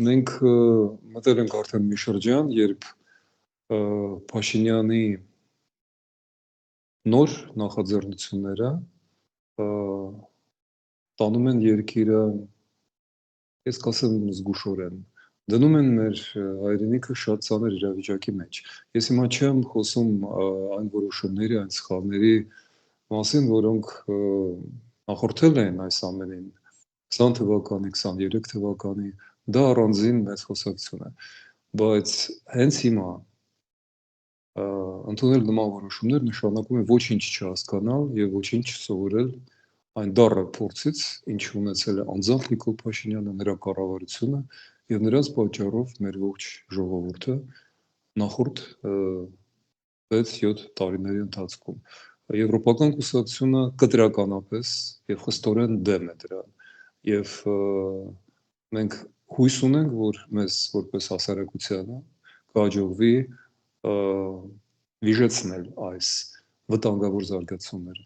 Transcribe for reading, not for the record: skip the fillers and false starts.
Մենք մտել ենք արդեն մի շրջան, երբ Փաշինյանի նոր նախաձեռնությունները տանում են երկիրը, ես կասեմ զգուշորեն, դնում են մեր հայրենիքը շատ ծանր իրավիճակի մեջ։ Ես հիմա չեմ խոսում այն որոշումների, այն սխալների մասին, որոնք նախորդել են այս ամենին 20 թվականի, 23 թվականի, դա առանձին մեծ խոսակցություն է, բայց հենց հիմա ընդունել նման որոշումներ նշանակում է ոչինչ չհասկանալ եւ ոչինչ չսովորել այն դառը փորձից, ինչ ունեցել է անձամբ Նիկոլ Փաշինյանը, նրա կառավարությունը եւ նրանց պատճառով մեր ողջ ժողովուրդը նախորդ 6-7 տարիների ընթացքում։ Եվրոպական կուսակցությունը կտրականապես եւ խստորեն դեմ է դրան եւ մենք հույս ունենք, որ մեզ որպես հասարակությանը կհաջողվի վիժեցնել այս վտանգավոր զարգացումները։